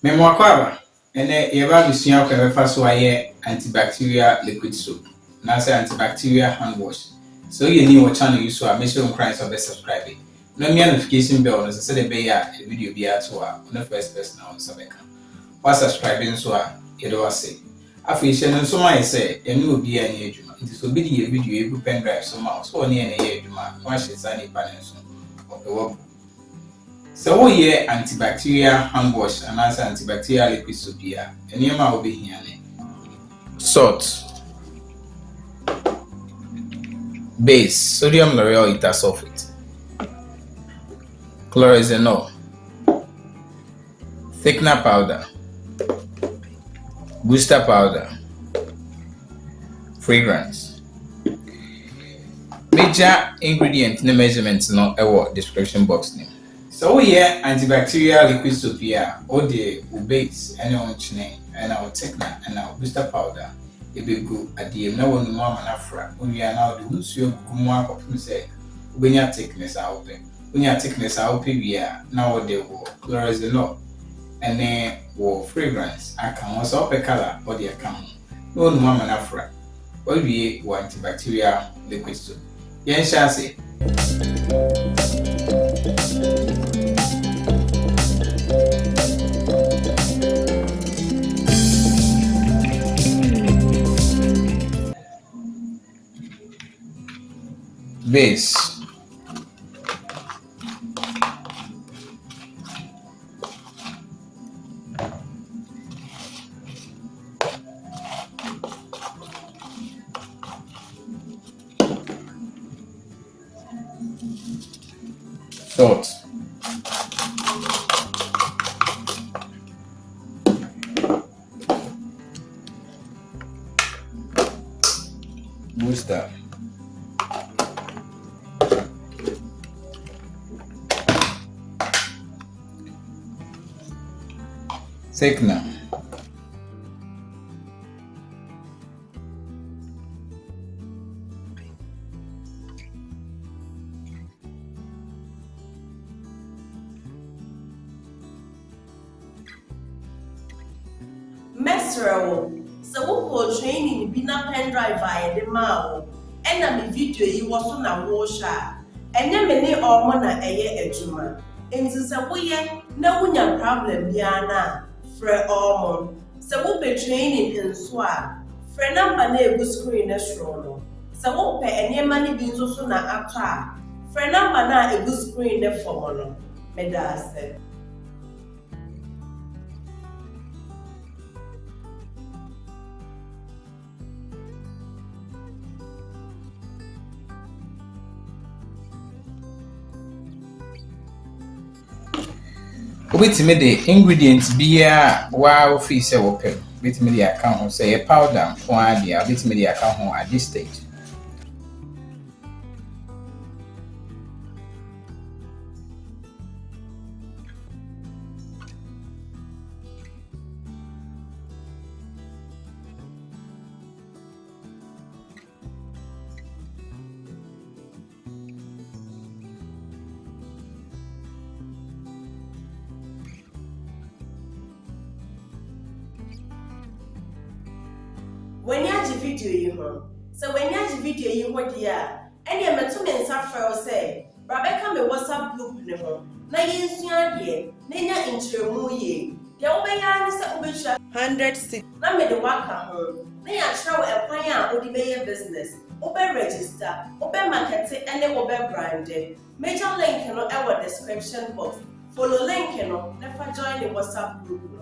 Memoir and a Rabisian can refer to antibacterial liquid soap. Now say antibacterial hand wash. So you knew what channel you saw, make sure you subscribe. No me notification bell as I said a video be at on the first person on Sabeka. While subscribing so you do say. After you send so I say, and you will be an age. It is obedient video you pen drive so much, so near a year, once it's any balance of the work. So we hear antibacterial hand wash and answer antibacterial liquid soap here. And you will be here. Salt. Base, sodium lauryl sulfate. Chloroxyenol. Thickener powder. Booster powder. Fragrance. Major ingredient in the measurements no description box name. So we hear antibacterial liquid soap here, all the base and our chine and our thickener and our booster powder. It be good at the end. No one mama afra. When we are now the who's your kumwa of say, when your thickness are open. When your thickness are open, we are now they will Chloroxyenol and then will fragrance. I can also up a color or the account. No one mama afra. What we want antibacterial liquid soap. Yes, shall say. Base. Salt. Booster. Thickener. Mesrel, so we training be na pen drive via the mouth, and the video you was on a washer, and then many or mona a year ejuma. And this is a way, no one problem, Biana, Fre Ormond. So we be training in Swa, Fre number neighbor screen as roll. So we pay any money being so soon after. Fre number na a good screen the formula, Meda said. Obetime the ingredients bia wa ofi se wo pe betime the account ho say a powder for adia betime the account ho at this stage. When you have the video you know, so when you have the video you want here, and you met to men suffer say, Rebecca me WhatsApp group ne ho. Na yensuan de, na nya intremu ye. De obeya ne se obehua 100 na me de waka ho. Na ya travel e kwan a odi be business. Obe register, obe market and obe brand. Major link no e wo description box. Follow link no, never join the WhatsApp group no.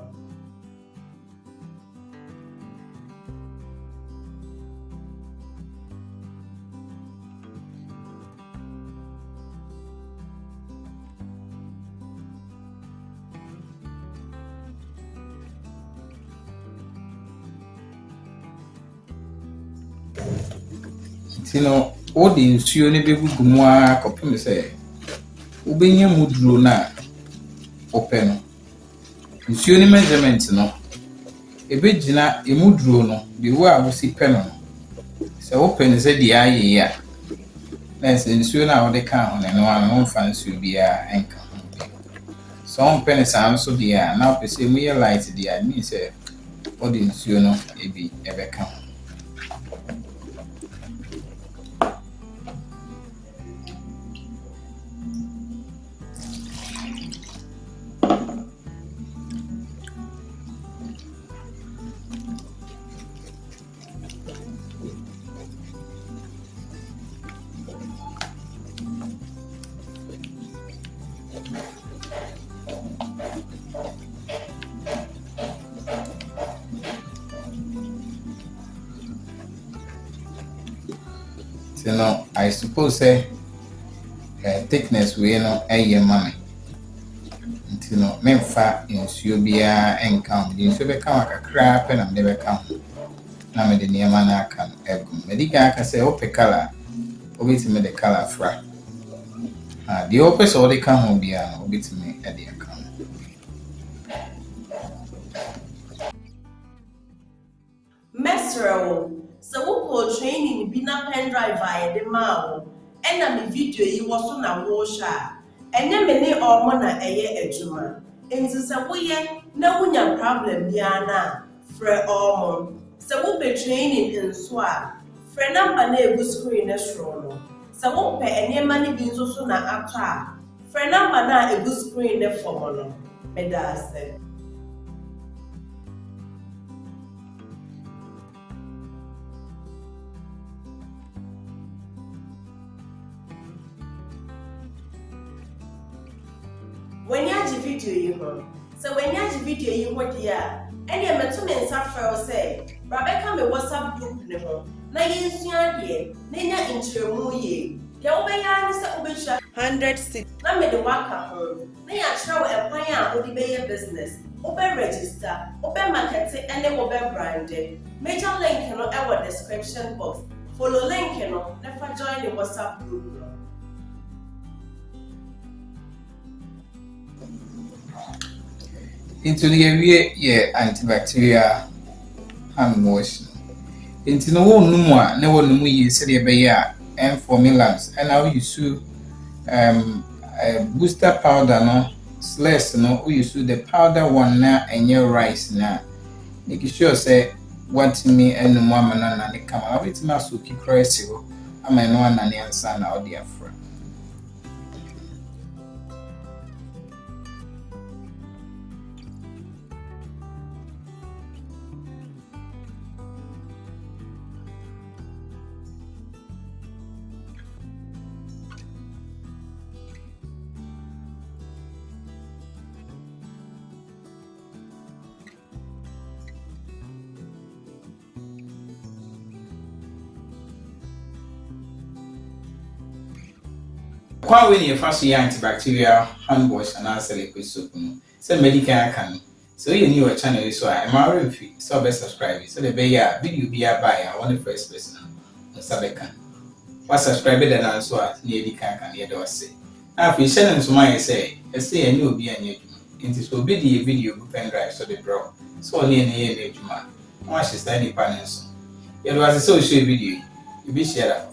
Tino all the nsuo ne begugu mu a kopem se ubenya muduro na ope no nsuo ne measurement no ebegina emuduro no de wo a wo si pe no se wo pe ne se de aye ya na se nsuo na wo de ka ho ne no an wo fa nsuo bia enka So on pennies am so dia na pese mu ye light dia mean say all the nsuo no ebi ebeka ho. So no, I suppose say thickness we no eye mame. Nti no memfa nsuo bia enka ho. Di nsuo beka ho kakra pe na me beka ho. Na me de niam na aka no egum. Me di ka aka say ope color, obetime de color fra. Di ope so de ka ho bia no obetime e de aka ho. Mesro, so who training be na pen drive via the mao. And na me video yi was so na wo sha. And then me ne omo na eye adwuma. Enti se wo ye na wunya problem bia na frɛ omo. Se wo be training nso a frɛ number na egu screen na soro no. Se wo pɛ enema ne bi nso so na atɔ a frɛ number na egu screen na fɔm no. Me da ase. When you have video you home, so when you have video you want here, and you met to me say, Rebecca me WhatsApp group ne ho. Na yin sua de, na nya intremu ye. De obeya ni se obehwa 100 na me de waka ho. Na ya kyerɛ e kwan a odi be ye business. Obe register, obe market and obe brand. Major link no e wo description box. Follow link no, never join the WhatsApp group no. Into the area antibacterial hand wash. Into no one no more, no one no ye say and formulas and now you sue booster powder no slash no we use the powder one now and your rice now. Make sure say what me and no more man and come out with my suki crazy. I may know an answer now, dear friend. Kwa when you first antibacterial hand wash and answer liquid soap, say medical can. So you new channel so I'm already so be subscribe. So the video be a buy. I want the first person on Sabekan. What subscribe then also at near the can hear the say. Now if you send them to my say a new be a new. It is will be the video pen drive so the bro. So near the juma. Watch is tiny panels. It was a social video. You be share that.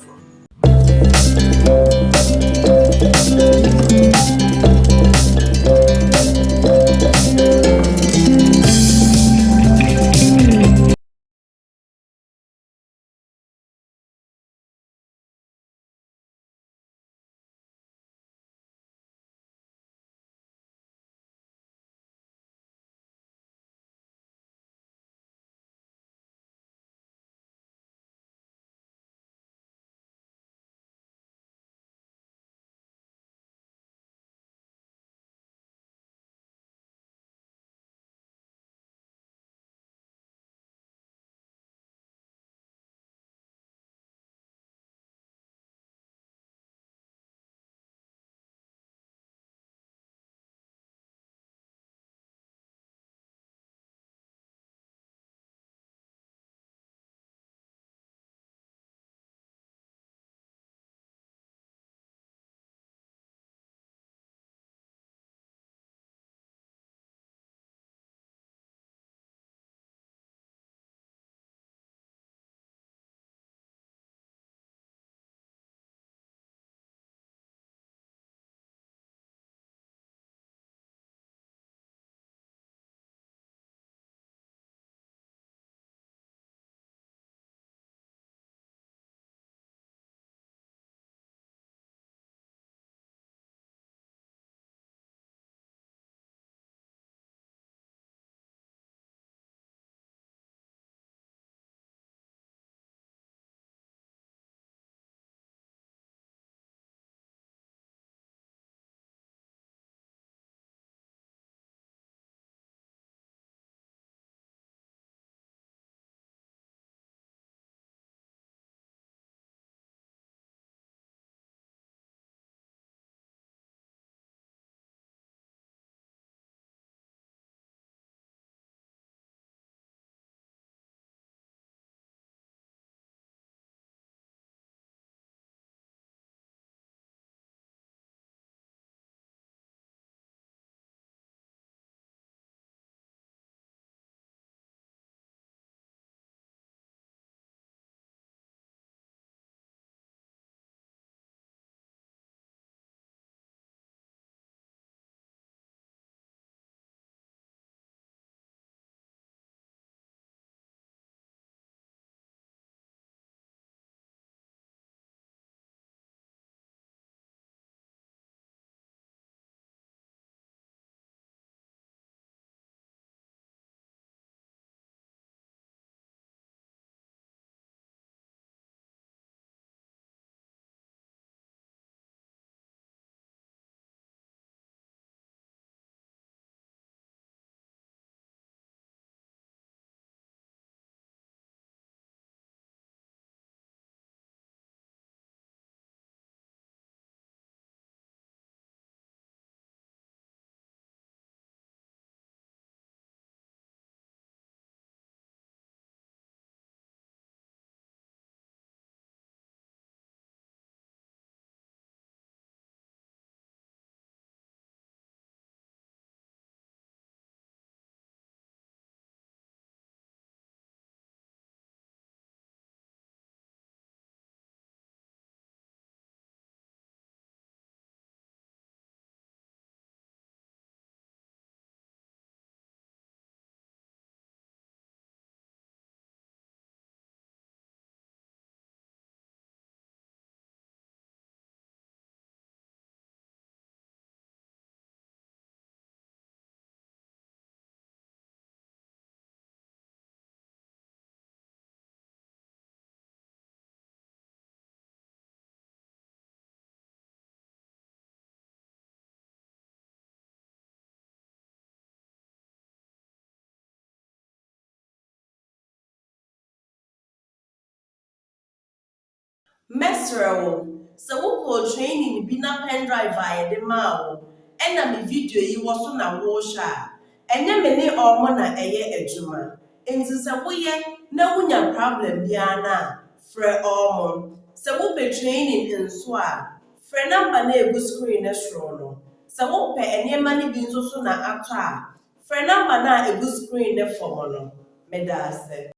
Mesrel, so who call training be na pen drive via the mao, and na me video you was on a washer, and then many or mona a year a juma. Into some way, no one problem, Biana, Fre Ormon. So who be training in Swa, Fre number ne good screen as rono. So who pay any money being so soon after. Fre number na a good screen ne for mono. Medase.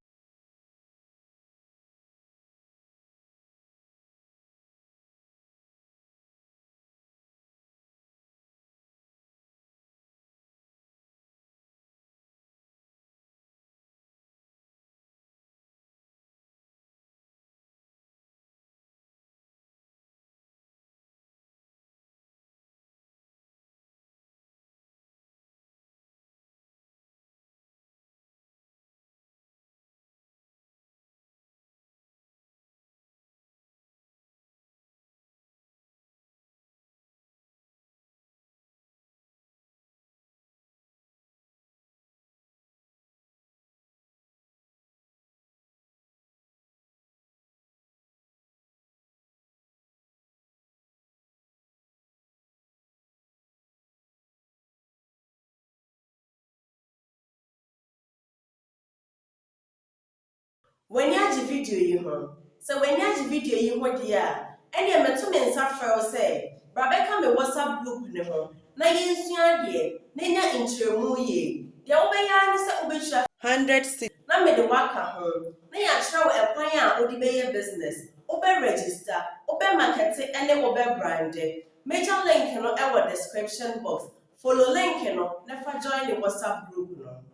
When you have the video you home, so when you have the video you want dear, and you met 2 men suffer say, Rebecca me WhatsApp group ne home, na yin sua dear, Nina intremu ye, the obey is a 100 na me the waka home, na ya show a plan or the business, obe register, obe market, and then obe brand. Major link in our description box. Follow link, never join the WhatsApp group. No.